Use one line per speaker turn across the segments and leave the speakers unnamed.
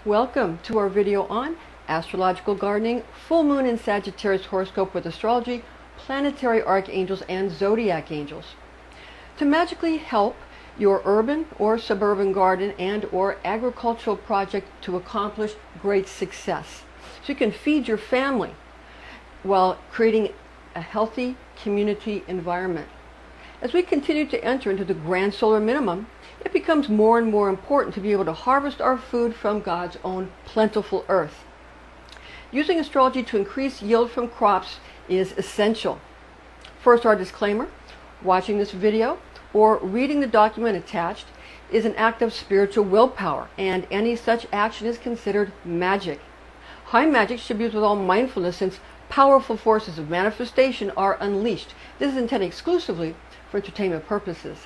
Welcome to our video on astrological gardening, full moon in Sagittarius horoscope with astrology, planetary archangels, and zodiac angels. To magically help your urban or suburban garden and or agricultural project to accomplish great success. So you can feed your family while creating a healthy community environment. As we continue to enter into the grand solar minimum, it becomes more and more important to be able to harvest our food from God's own plentiful earth. Using astrology to increase yield from crops is essential. First, our disclaimer: watching this video or reading the document attached is an act of spiritual willpower, and any such action is considered magic. High magic should be used with all mindfulness, since powerful forces of manifestation are unleashed. This is intended exclusively for entertainment purposes.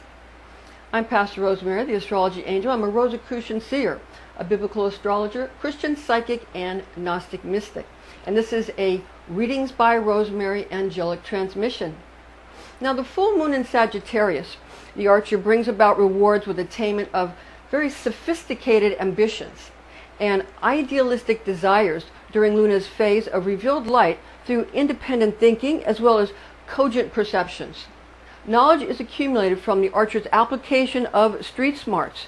I'm Pastor Rosemary, the Astrology Angel. I'm a Rosicrucian seer, a biblical astrologer, Christian psychic, and Gnostic mystic. And this is a Readings by Rosemary angelic transmission. Now, the full moon in Sagittarius, the archer, brings about rewards with attainment of very sophisticated ambitions and idealistic desires during Luna's phase of revealed light through independent thinking as well as cogent perceptions. Knowledge is accumulated from the archer's application of street smarts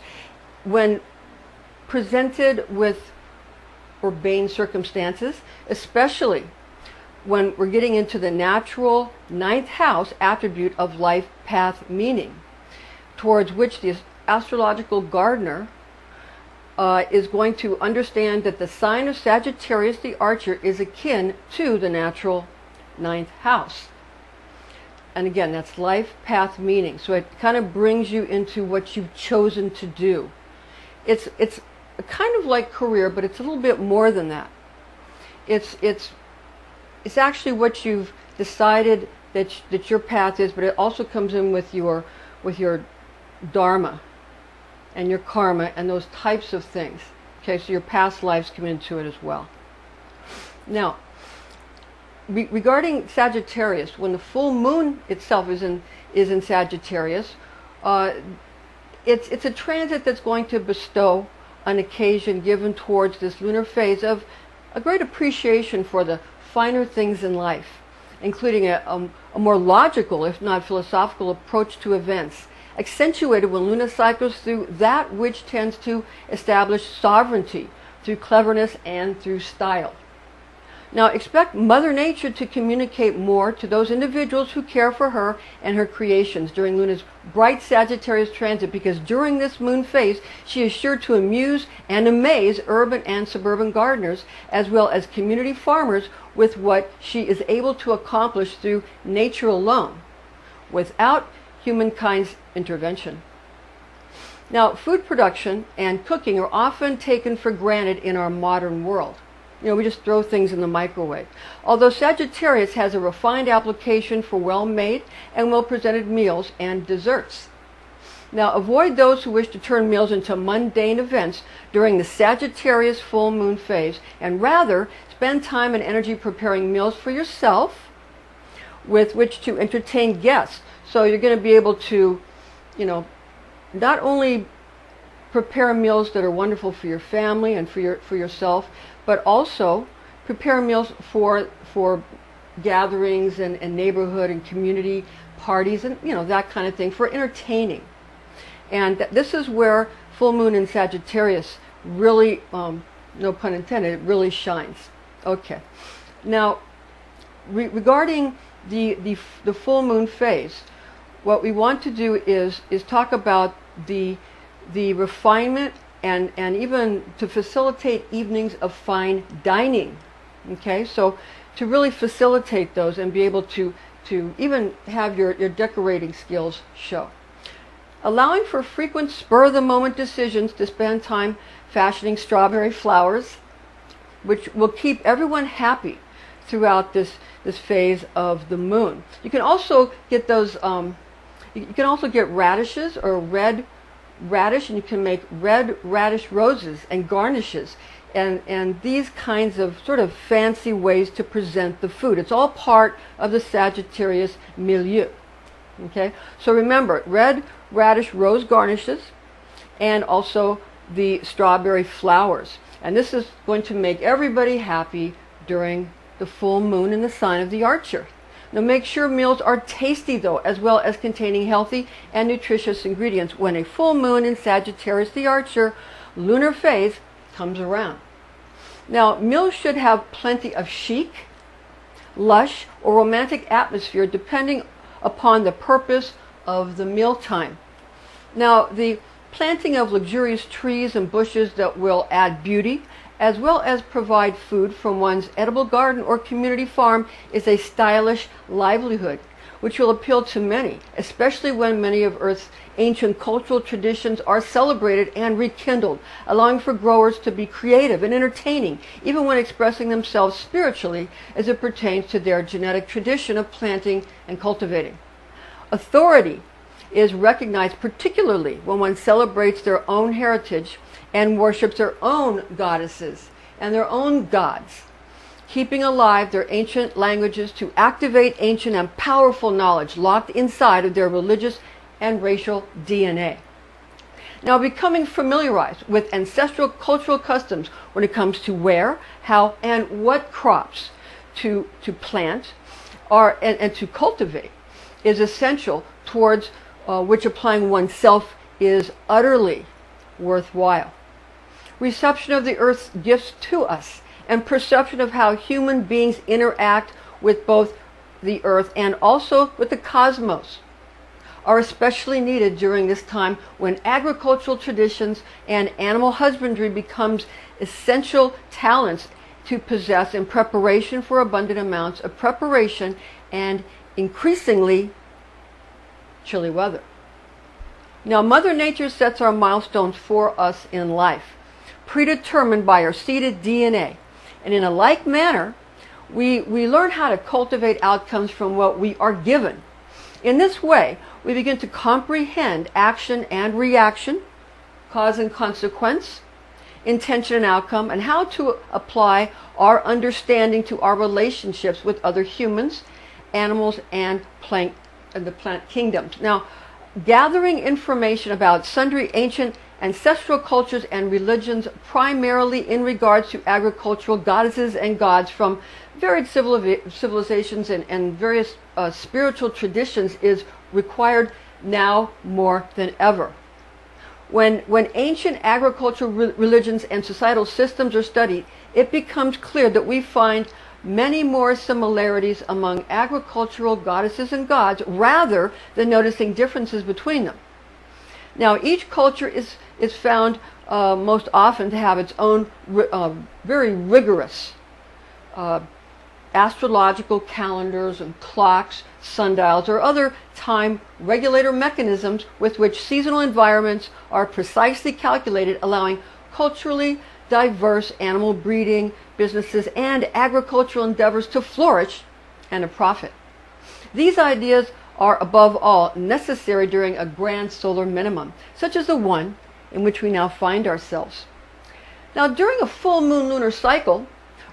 when presented with urbane circumstances, especially when we're getting into the natural ninth house attribute of life path meaning, towards which the astrological gardener is going to understand that the sign of Sagittarius, the archer, is akin to the natural ninth house. And again, that's life path meaning. So it kind of brings you into what you've chosen to do. It's kind of like career, but it's a little bit more than that. It's actually what you've decided that your path is, but it also comes in with your dharma and your karma and those types of things. Okay, so your past lives come into it as well. Now, regarding Sagittarius, when the full moon itself is in Sagittarius, it's a transit that's going to bestow an occasion given towards this lunar phase of a great appreciation for the finer things in life, including a more logical, if not philosophical, approach to events, accentuated when Luna cycles through that which tends to establish sovereignty through cleverness and through style. Now, expect Mother Nature to communicate more to those individuals who care for her and her creations during Luna's bright Sagittarius transit, because during this moon phase, she is sure to amuse and amaze urban and suburban gardeners, as well as community farmers, with what she is able to accomplish through nature alone, without humankind's intervention. Now, food production and cooking are often taken for granted in our modern world. You know, we just throw things in the microwave. Although Sagittarius has a refined application for well-made and well-presented meals and desserts. Now, avoid those who wish to turn meals into mundane events during the Sagittarius full moon phase, and rather spend time and energy preparing meals for yourself with which to entertain guests. So you're going to be able to, you know, not only prepare meals that are wonderful for your family and for yourself, but also prepare meals for gatherings and neighborhood and community parties and, you know, that kind of thing, for entertaining. And this is where full moon in Sagittarius really, no pun intended, it really shines. Okay. Now, regarding the full moon phase, what we want to do is talk about the refinement and even to facilitate evenings of fine dining. Okay, so to really facilitate those and be able to even have your decorating skills show. Allowing for frequent spur-of-the-moment decisions to spend time fashioning strawberry flowers, which will keep everyone happy throughout this phase of the moon. You can also get those, you can also get radishes or red radish, and you can make red radish roses and garnishes and these kinds of sort of fancy ways to present the food. It's all part of the Sagittarius milieu. Okay, so remember, red radish rose garnishes and also the strawberry flowers. And this is going to make everybody happy during the full moon in the sign of the Archer. Now make sure meals are tasty though, as well as containing healthy and nutritious ingredients when a full moon in Sagittarius the Archer lunar phase comes around. Now meals should have plenty of chic, lush, or romantic atmosphere depending upon the purpose of the mealtime. Now the planting of luxurious trees and bushes that will add beauty as well as provide food from one's edible garden or community farm is a stylish livelihood, which will appeal to many, especially when many of Earth's ancient cultural traditions are celebrated and rekindled, allowing for growers to be creative and entertaining, even when expressing themselves spiritually as it pertains to their genetic tradition of planting and cultivating. Authority is recognized particularly when one celebrates their own heritage and worships their own goddesses and their own gods, keeping alive their ancient languages to activate ancient and powerful knowledge locked inside of their religious and racial DNA. Now, becoming familiarized with ancestral cultural customs when it comes to where, how, and what crops to plant and to cultivate is essential, towards which applying oneself is utterly worthwhile. Reception of the Earth's gifts to us and perception of how human beings interact with both the Earth and also with the cosmos are especially needed during this time when agricultural traditions and animal husbandry becomes essential talents to possess in preparation for abundant amounts of preparation and increasingly chilly weather. Now, Mother Nature sets our milestones for us in life, predetermined by our seeded DNA. And in a like manner, we learn how to cultivate outcomes from what we are given. In this way, we begin to comprehend action and reaction, cause and consequence, intention and outcome, and how to apply our understanding to our relationships with other humans, animals, and the plant kingdoms. Now, gathering information about sundry ancient ancestral cultures and religions, primarily in regards to agricultural goddesses and gods from varied civilizations and various spiritual traditions, is required now more than ever. When ancient agricultural religions and societal systems are studied, it becomes clear that we find many more similarities among agricultural goddesses and gods rather than noticing differences between them. Now, each culture is found most often to have its own very rigorous astrological calendars and clocks, sundials, or other time regulator mechanisms with which seasonal environments are precisely calculated, allowing culturally diverse animal breeding businesses and agricultural endeavors to flourish and to profit. These ideas are above all necessary during a grand solar minimum, such as the one in which we now find ourselves. Now, during a full moon lunar cycle,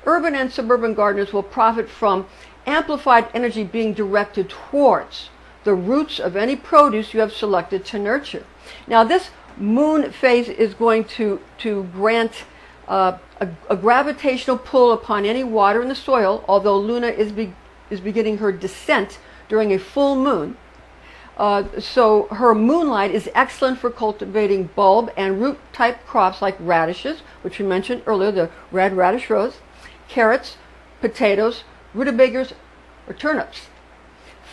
urban and suburban gardeners will profit from amplified energy being directed towards the roots of any produce you have selected to nurture. Now, this moon phase is going to grant a gravitational pull upon any water in the soil, although Luna is beginning her descent during a full moon. So her moonlight is excellent for cultivating bulb and root type crops like radishes, which we mentioned earlier, the red radish rose, carrots, potatoes, rutabagas, or turnips.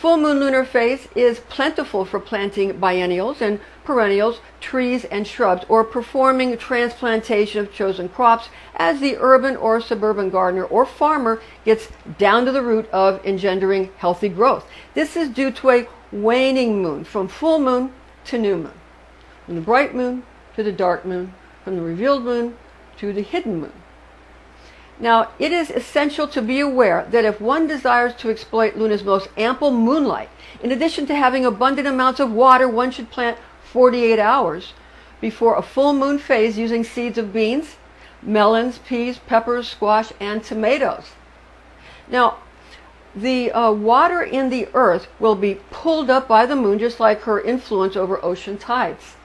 Full moon lunar phase is plentiful for planting biennials and perennials, trees and shrubs, or performing transplantation of chosen crops as the urban or suburban gardener or farmer gets down to the root of engendering healthy growth. This is due to a waning moon, from full moon to new moon, from the bright moon to the dark moon, from the revealed moon to the hidden moon. Now, it is essential to be aware that if one desires to exploit Luna's most ample moonlight, in addition to having abundant amounts of water, one should plant 48 hours before a full moon phase using seeds of beans, melons, peas, peppers, squash, and tomatoes. Now, the water in the earth will be pulled up by the moon, just like her influence over ocean tides.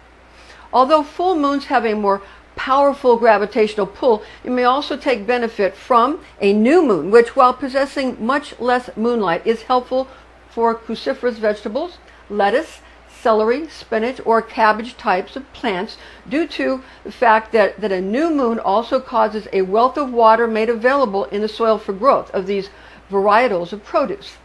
Although full moons have a more powerful gravitational pull, you may also take benefit from a new moon, which, while possessing much less moonlight, is helpful for cruciferous vegetables, lettuce, celery, spinach, or cabbage types of plants, due to the fact that a new moon also causes a wealth of water made available in the soil for growth of these varietals of produce.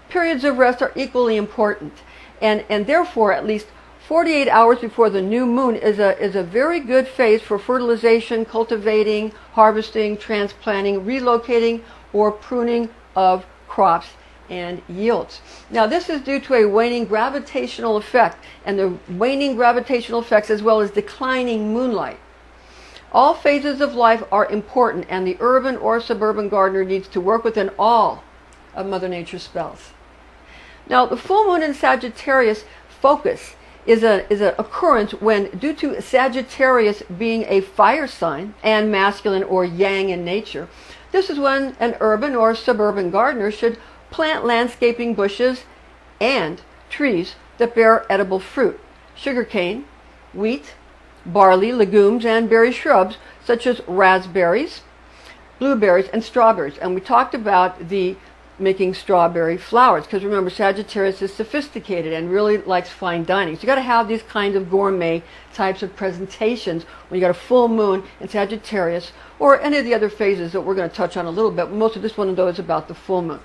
Periods of rest are equally important, and therefore at least 48 hours before the new moon is a very good phase for fertilization, cultivating, harvesting, transplanting, relocating, or pruning of crops and yields. Now, this is due to a waning gravitational effect, and the waning gravitational effects as well as declining moonlight. All phases of life are important, and the urban or suburban gardener needs to work within all of Mother Nature's spells. Now, the full moon in Sagittarius focus is an occurrence when, due to Sagittarius being a fire sign and masculine or yang in nature, this is when an urban or suburban gardener should plant landscaping bushes and trees that bear edible fruit, sugarcane, wheat, barley, legumes, and berry shrubs such as raspberries, blueberries, and strawberries. And we talked about the making strawberry flowers, because remember, Sagittarius is sophisticated and really likes fine dining. So you got to have these kinds of gourmet types of presentations when you got a full moon in Sagittarius, or any of the other phases that we're going to touch on a little bit. Most of this one, though, is about the full moon.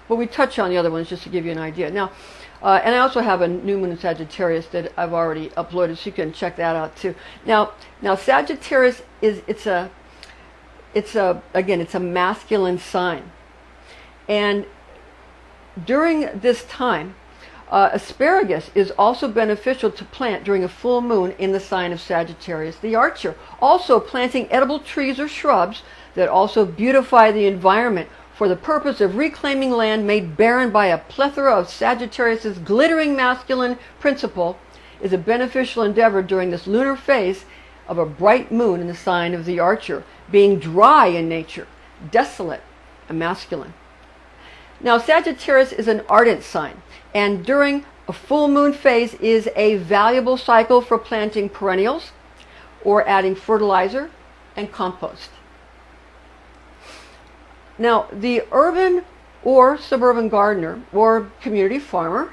But we touch on the other ones just to give you an idea. Now, and I also have a new moon in Sagittarius that I've already uploaded, so you can check that out too. Now Sagittarius it's a masculine sign. And during this time, asparagus is also beneficial to plant during a full moon in the sign of Sagittarius the Archer. Also, planting edible trees or shrubs that also beautify the environment for the purpose of reclaiming land made barren by a plethora of Sagittarius's glittering masculine principle is a beneficial endeavor during this lunar phase of a bright moon in the sign of the Archer, being dry in nature, desolate, and masculine. Now, Sagittarius is an ardent sign, and during a full moon phase is a valuable cycle for planting perennials or adding fertilizer and compost. Now, the urban or suburban gardener or community farmer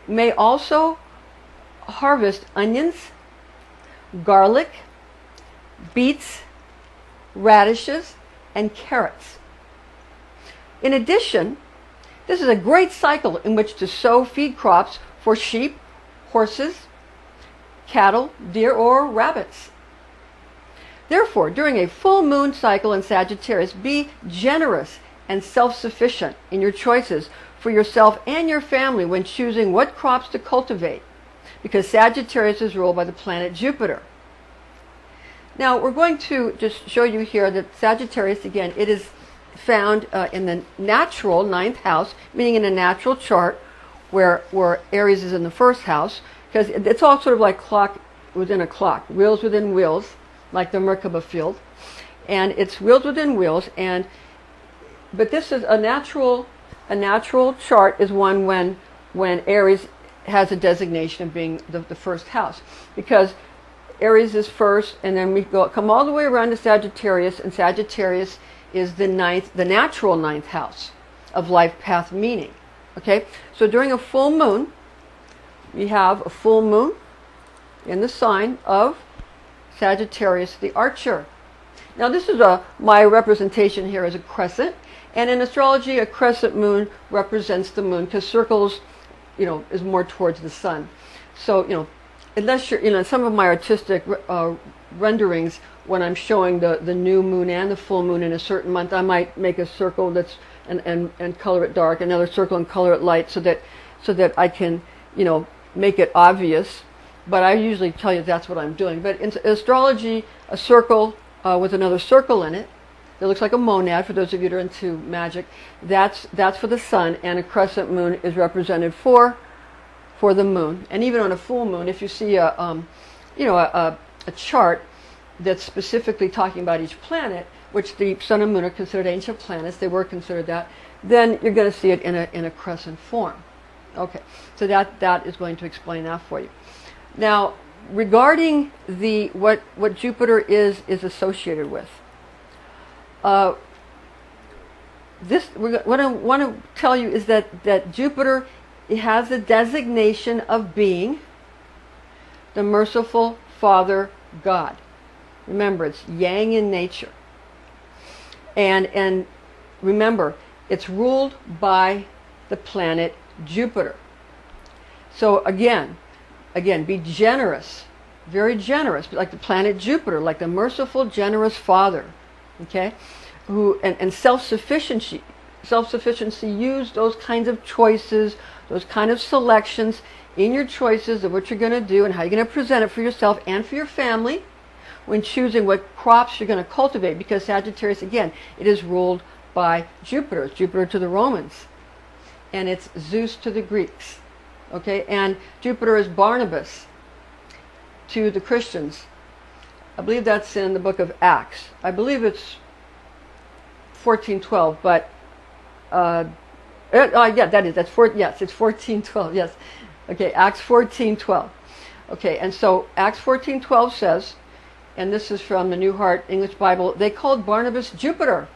may also harvest onions, garlic, beets, radishes, and carrots. In addition, this is a great cycle in which to sow feed crops for sheep, horses, cattle, deer, or rabbits. Therefore, during a full moon cycle in Sagittarius, be generous and self-sufficient in your choices for yourself and your family when choosing what crops to cultivate, because Sagittarius is ruled by the planet Jupiter. Now, we're going to just show you here that Sagittarius, again, it is found in the natural 9th house, meaning in a natural chart where Aries is in the 1st house, because it's all sort of like clock within a clock, wheels within wheels, like the Merkaba field, and it's wheels within wheels. But this is a natural chart is one when Aries has a designation of being the 1st house, because Aries is first, and then we come all the way around to Sagittarius, and Sagittarius is the natural 9th house of life path meaning. Okay, so during a full moon, we have a full moon in the sign of Sagittarius the Archer. Now, this is my representation here as a crescent, and in astrology, a crescent moon represents the moon because circles, is more towards the sun. So, unless you're, some of my artistic renderings, when I'm showing the new moon and the full moon in a certain month, I might make a circle that's and color it dark, another circle and color it light, so that I can, make it obvious. But I usually tell you that's what I'm doing. But in astrology, a circle with another circle in it that looks like a monad, for those of you that are into magic, that's for the sun, and a crescent moon is represented for the moon. And even on a full moon, if you see a chart that's specifically talking about each planet, which the sun and moon are considered ancient planets, they were considered that, then you're going to see it in a crescent form. Okay, so that is going to explain that for you. Now, regarding the what Jupiter is associated with. What I want to tell you is that Jupiter, it has the designation of being the merciful Father God. Remember, it's yang in nature. And remember, it's ruled by the planet Jupiter. So again, be generous, very generous, like the planet Jupiter, like the merciful, generous Father. Okay? And self-sufficiency, use those kinds of choices, those kind of selections in your choices of what you're going to do and how you're going to present it for yourself and for your family when choosing what crops you're going to cultivate, because Sagittarius, again, it is ruled by Jupiter. It's Jupiter to the Romans, and it's Zeus to the Greeks. Okay, and Jupiter is Barnabas to the Christians. I believe that's in the book of Acts. I believe it's 14:12, but yeah, that's yes, it's 14:12. Yes, okay, Acts 14:12. Okay, and so Acts 14:12 says, and this is from the New Heart English Bible, they called Barnabas Jupiter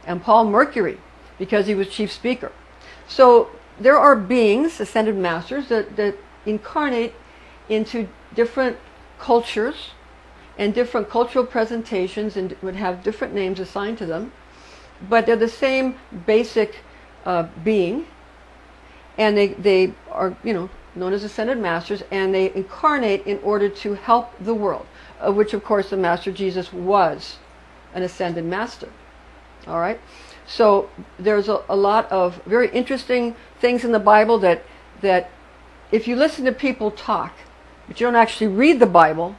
and Paul Mercury because he was chief speaker. So there are beings, ascended masters, that incarnate into different cultures and different cultural presentations and would have different names assigned to them, but they're the same basic being, and they are, known as ascended masters, and they incarnate in order to help the world, of which of course the Master Jesus was an ascended master. All right, so there's a lot of very interesting things in the Bible that if you listen to people talk, but you don't actually read the Bible,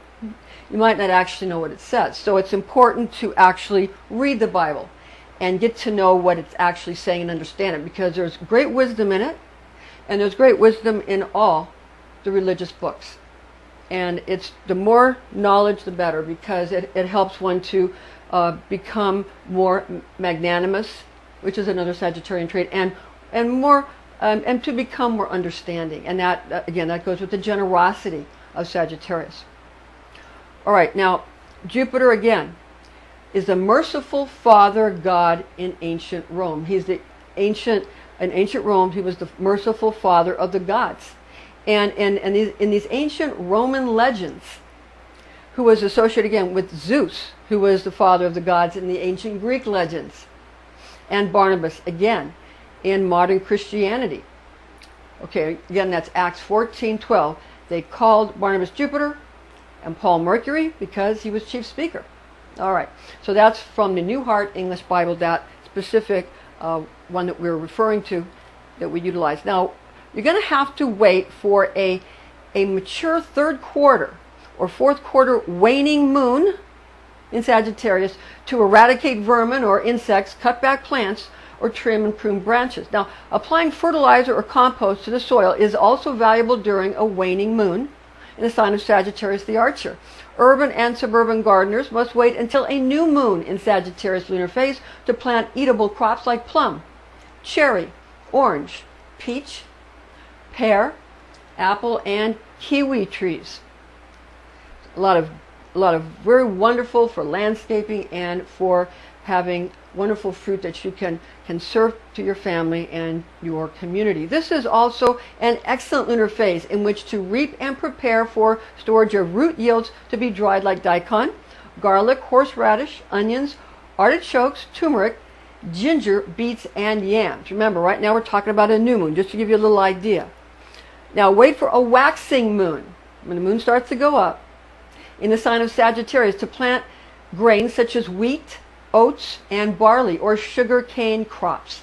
you might not actually know what it says. So it's important to actually read the Bible and get to know what it's actually saying and understand it, because there's great wisdom in it, and there's great wisdom in all the religious books. And it's the more knowledge the better, because it helps one to become more magnanimous, which is another Sagittarian trait, and more and to become more understanding. And that again, that goes with the generosity of Sagittarius. All right, now Jupiter again is the merciful Father God in ancient Rome. He's in ancient Rome, he was the merciful father of the gods. And in these ancient Roman legends, who was associated again with Zeus, who was the father of the gods in the ancient Greek legends, and Barnabas again in modern Christianity. Okay, again, that's Acts 14:12. They called Barnabas Jupiter and Paul Mercury because he was chief speaker. All right, so that's from the New Heart English Bible, that specific one that we're referring to, that we utilize. Now, you're going to have to wait for a mature third quarter or fourth quarter waning moon in Sagittarius to eradicate vermin or insects, cut back plants, or trim and prune branches. Now, applying fertilizer or compost to the soil is also valuable during a waning moon in the sign of Sagittarius the Archer. Urban and suburban gardeners must wait until a new moon in Sagittarius lunar phase to plant eatable crops like plum, cherry, orange, peach, pear, apple, and kiwi trees. A lot of very wonderful for landscaping and for having wonderful fruit that you can serve to your family and your community. This is also an excellent lunar phase in which to reap and prepare for storage of root yields to be dried like daikon, garlic, horseradish, onions, artichokes, turmeric, ginger, beets, and yams. Remember, right now we're talking about a new moon, just to give you a little idea. Now wait for a waxing moon, when the moon starts to go up, in the sign of Sagittarius, to plant grains such as wheat, oats, and barley, or sugar cane crops.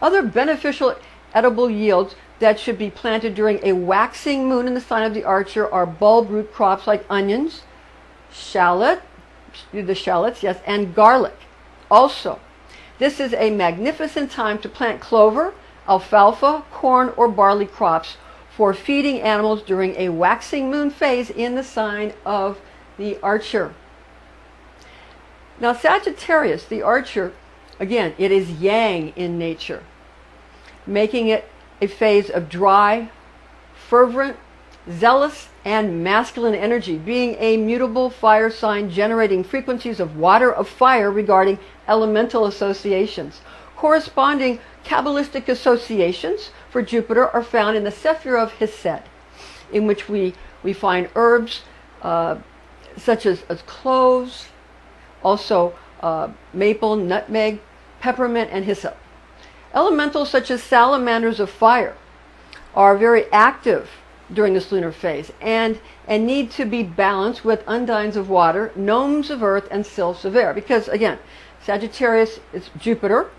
Other beneficial edible yields that should be planted during a waxing moon in the sign of the Archer are bulb root crops like onions, the shallots, yes, and garlic. Also, this is a magnificent time to plant clover, alfalfa, corn, or barley crops for feeding animals during a waxing moon phase in the sign of the Archer. Now, Sagittarius, the Archer, again, it is yang in nature, making it a phase of dry, fervent, zealous and masculine energy, being a mutable fire sign generating frequencies of water of fire regarding elemental associations. Corresponding Kabbalistic associations for Jupiter are found in the Sephir of Hesed, in which we find herbs such as cloves, also maple, nutmeg, peppermint, and hyssop. Elementals such as salamanders of fire are very active during this lunar phase and need to be balanced with undines of water, gnomes of earth, and sylphs of air. Because again, Sagittarius is Jupiter,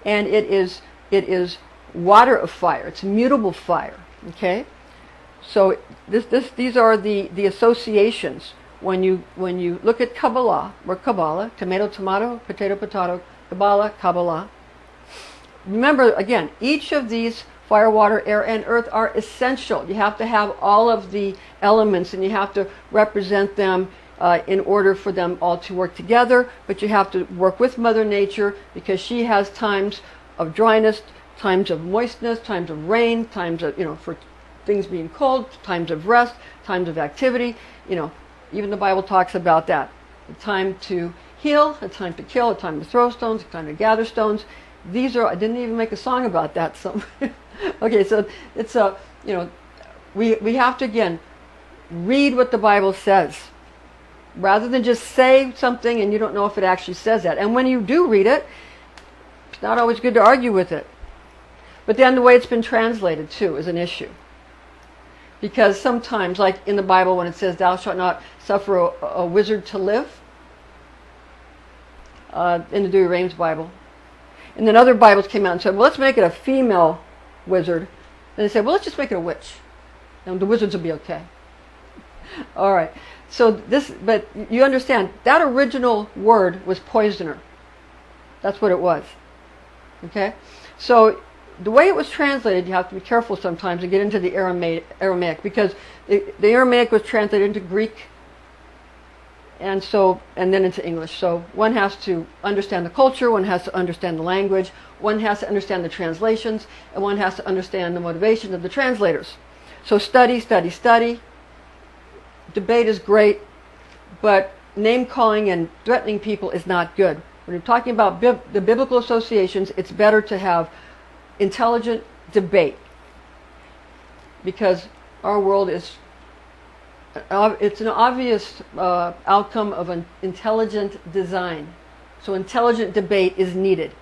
and it is water of fire. It's mutable fire. Okay, so these are the associations when you look at Kabbalah, or Kabbalah, tomato, tomato, potato, potato, Kabbalah, Kabbalah. Remember, again, each of these fire, water, air, and earth are essential. You have to have all of the elements, and you have to represent them in order for them all to work together. But you have to work with Mother Nature, because she has times of dryness, times of moistness, times of rain, times of, for things being cold, times of rest, times of activity. Even the Bible talks about that. A time to heal, a time to kill, a time to throw stones, a time to gather stones. These are, I didn't even make a song about that. So, okay, so it's we have to, again, read what the Bible says, rather than just say something and you don't know if it actually says that. And when you do read it, it's not always good to argue with it. But then the way it's been translated too is an issue. Because sometimes, like in the Bible, when it says, "Thou shalt not suffer a wizard to live," in the Dewey Rames Bible. And then other Bibles came out and said, "Well, let's make it a female wizard." And they said, "Well, let's just make it a witch, and the wizards will be okay." All right. So but you understand, that original word was poisoner. That's what it was. Okay? So the way it was translated, you have to be careful sometimes and get into the Aramaic, because the Aramaic was translated into Greek, and then into English. So one has to understand the culture, one has to understand the language, one has to understand the translations, and one has to understand the motivation of the translators. So study, study, study. Debate is great, but name calling and threatening people is not good. When you're talking about the biblical associations, it's better to have intelligent debate, because our world is it's an obvious outcome of an intelligent design. So intelligent debate is needed.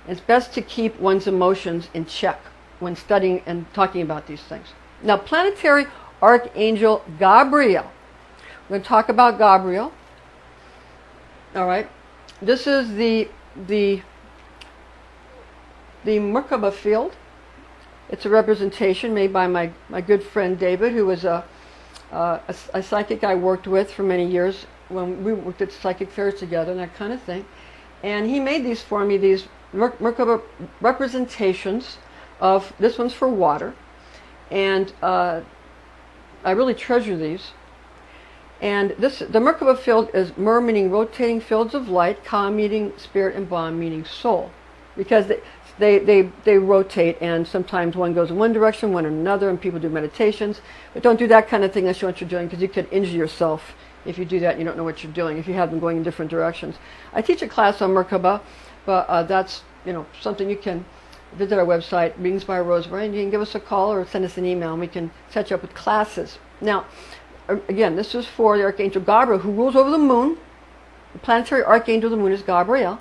It's best to keep one's emotions in check when studying and talking about these things. Now, planetary Archangel Gabriel. We're going to talk about Gabriel. All right. This is the Merkaba field. It's a representation made by my good friend David, who was a psychic I worked with for many years when we worked at psychic fairs together and that kind of thing. And he made these for me, these Merkaba representations of, this one's for water. And I really treasure these. And the Merkaba field is Mer meaning rotating fields of light, Ka meaning spirit, and Ba meaning soul. Because they rotate, and sometimes one goes in one direction, one in another, and people do meditations. But don't do that kind of thing unless you know what you're doing, because you could injure yourself if you do that and you don't know what you're doing, if you have them going in different directions. I teach a class on Merkaba, but that's something you can visit our website, Readings By Rosemary, and you can give us a call or send us an email, and we can set you up with classes. Now, again, this is for the Archangel Gabriel, who rules over the moon. The planetary Archangel of the moon is Gabriel,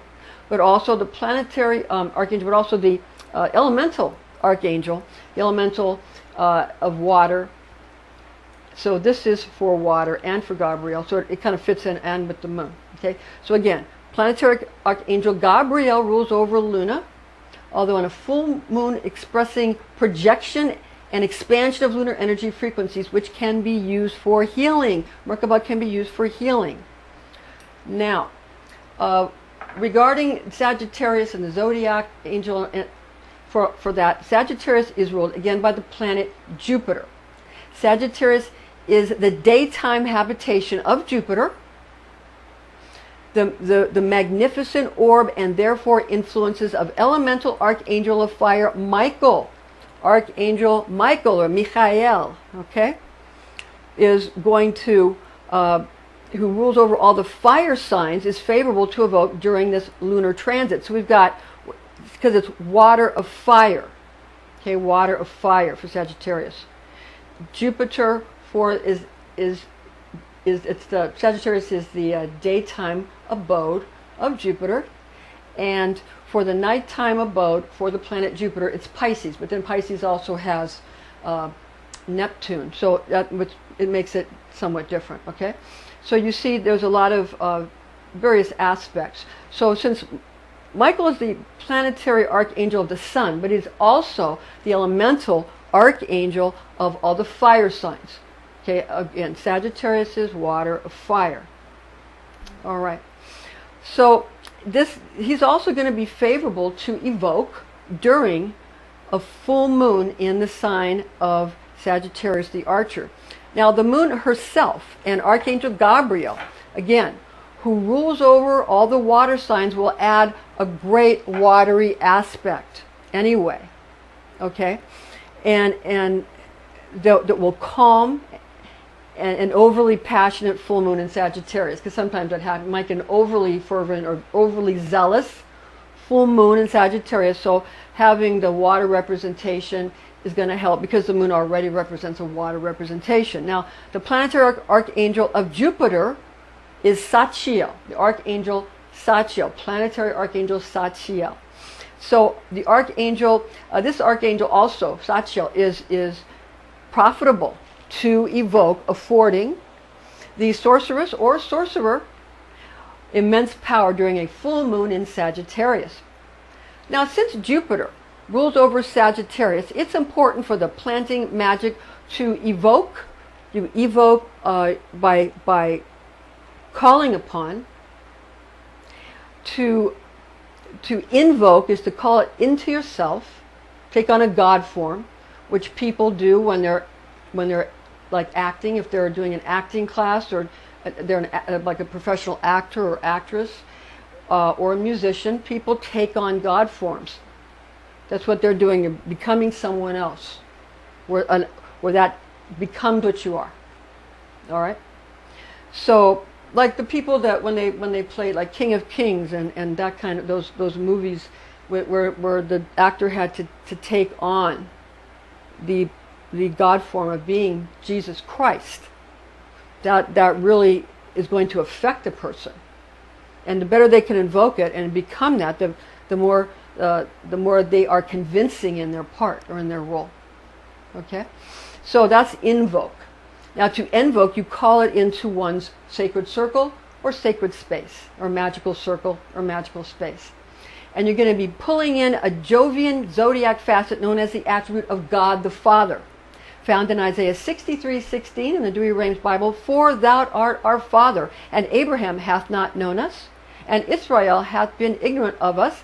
but also the planetary Archangel, but also the elemental Archangel, the elemental of water. So this is for water and for Gabriel, so it kind of fits in and with the moon. Okay, so again, planetary Archangel Gabriel rules over Luna, although on a full moon expressing projection and expansion of lunar energy frequencies, which can be used for healing. Merkaba can be used for healing. Now, regarding Sagittarius and the Zodiac Angel, for that, Sagittarius is ruled again by the planet Jupiter. Sagittarius is the daytime habitation of Jupiter, the magnificent orb and therefore influences of elemental Archangel of Fire Michael, Archangel Michael or Michael, okay, is going to, who rules over all the fire signs, is favorable to evoke during this lunar transit. So we've got, because it's water of fire, okay, water of fire for Sagittarius. Jupiter for it's the Sagittarius is the daytime abode of Jupiter, and for the nighttime abode for the planet Jupiter, it's Pisces. But then Pisces also has Neptune, so it makes it somewhat different. Okay, so you see, there's a lot of various aspects. So since Michael is the planetary archangel of the sun, but he's also the elemental archangel of all the fire signs. Okay, again, Sagittarius is water of fire. All right. So he's also going to be favorable to evoke during a full moon in the sign of Sagittarius the Archer. Now, the moon herself and Archangel Gabriel, again, who rules over all the water signs, will add a great watery aspect anyway. Okay, and that will calm an overly passionate full moon in Sagittarius, because sometimes that happens, like an overly fervent or overly zealous full moon in Sagittarius. So having the water representation is going to help, because the moon already represents a water representation. Now, the planetary archangel of Jupiter is Sachiel, the archangel Sachiel, planetary archangel Sachiel. So the archangel, this archangel also, Sachiel, is profitable to evoke, affording the sorceress or sorcerer immense power during a full moon in Sagittarius. Now, since Jupiter rules over Sagittarius, it's important for the planting magic to evoke. You evoke by calling upon. To invoke is to call it into yourself, take on a God form, which people do when they're like acting, if they're doing an acting class, or they're like a professional actor or actress, or a musician. People take on God forms. That's what they're doing. You're becoming someone else, where that becomes what you are. All right. So, like the people that when they play like King of Kings and that kind of those movies where the actor had to take on the God form of being Jesus Christ, that really is going to affect a person. And the better they can invoke it and become that, the more they are convincing in their part or in their role. Okay, so that's invoke. Now, to invoke, you call it into one's sacred circle or sacred space, or magical circle or magical space. And you're going to be pulling in a Jovian zodiac facet known as the attribute of God the Father, found in Isaiah 63:16 in the Douay Rheims Bible. For thou art our Father, and Abraham hath not known us, and Israel hath been ignorant of us.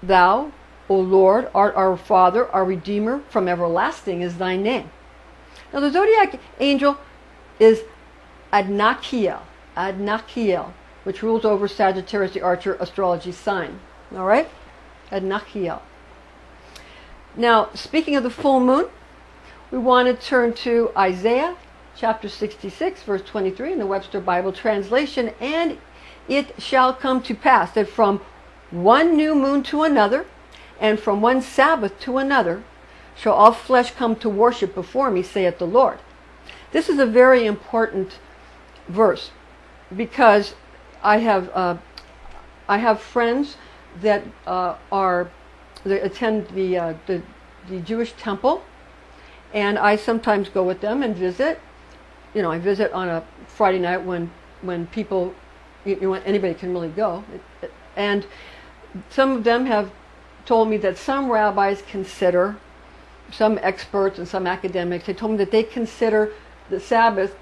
Thou, O Lord, art our Father, our Redeemer, from everlasting is thy name. Now, the zodiac angel is Adnakiel, which rules over Sagittarius the Archer astrology sign. All right? Adnakiel. Now, speaking of the full moon, we want to turn to Isaiah chapter 66, verse 23 in the Webster Bible translation. And it shall come to pass that from one new moon to another, and from one Sabbath to another, shall all flesh come to worship before me, saith the Lord. This is a very important verse, because I have friends that they attend the Jewish temple, and I sometimes go with them and visit. You know, I visit on a Friday night when people, anybody can really go, and some of them have told me that some rabbis consider, some experts and some academics, they told me that they consider the Sabbath,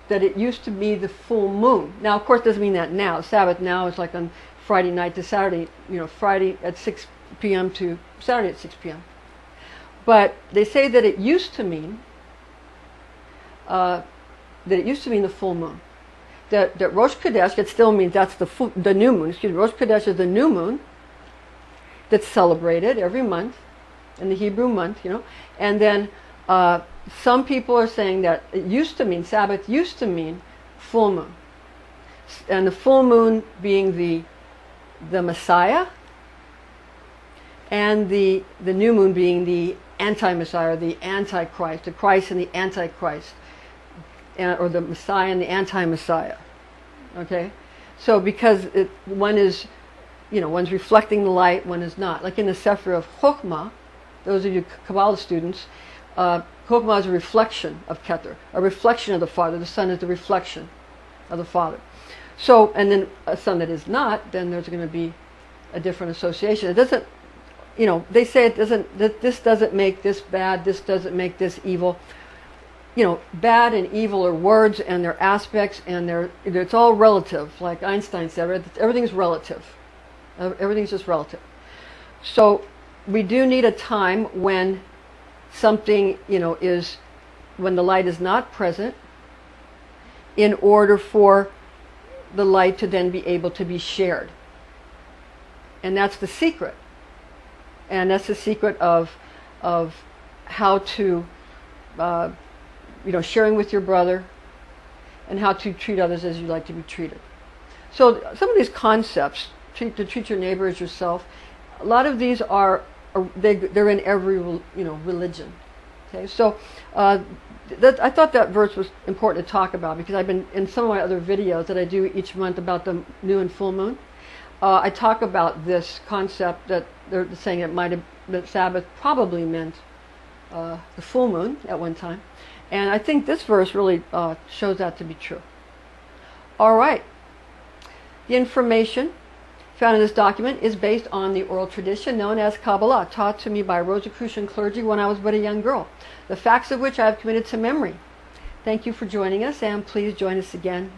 that it used to be the full moon. Now, of course, it doesn't mean that now. Sabbath now is like on Friday night to Saturday, Friday at 6 p.m. to Saturday at 6 p.m. But they say that it used to mean the full moon. That Rosh Chodesh, it still means that's the new moon. Excuse me, Rosh Chodesh is the new moon that's celebrated every month. in the Hebrew month, you know. And then some people are saying that it used to mean, Sabbath used to mean full moon. And the full moon being the Messiah, and the new moon being the anti-Messiah, the Antichrist, the Christ and the Antichrist, or the Messiah and the anti-Messiah. Okay? So because one is, you know, one's reflecting the light, one is not. Like in the Sefer of Chokhmah, those of you Kabbalah students, Chokhmah is a reflection of Keter, a reflection of the Father. The Son is the reflection of the Father. So, and then a son that is not, then there's going to be a different association. It doesn't, you know, they say it doesn't, that this doesn't make this bad, this doesn't make this evil. You know, bad and evil are words and their aspects, and it's all relative. Like Einstein said, everything's relative. Everything's just relative. So we do need a time when something, you know, is, when the light is not present, in order for the light to then be able to be shared. And that's the secret. And that's the secret of how to, you know, sharing with your brother, and how to treat others as you like to be treated. So some of these concepts, to treat your neighbor as yourself, a lot of these are they're in every, you know, religion. Okay, so I thought that verse was important to talk about, because I've been in some of my other videos that I do each month about the new and full moon. I talk about this concept that they're saying that Sabbath probably meant the full moon at one time, and I think this verse really shows that to be true. All right, the information found in this document is based on the oral tradition known as Kabbalah, taught to me by Rosicrucian clergy when I was but a young girl, the facts of which I have committed to memory. Thank you for joining us, and please join us again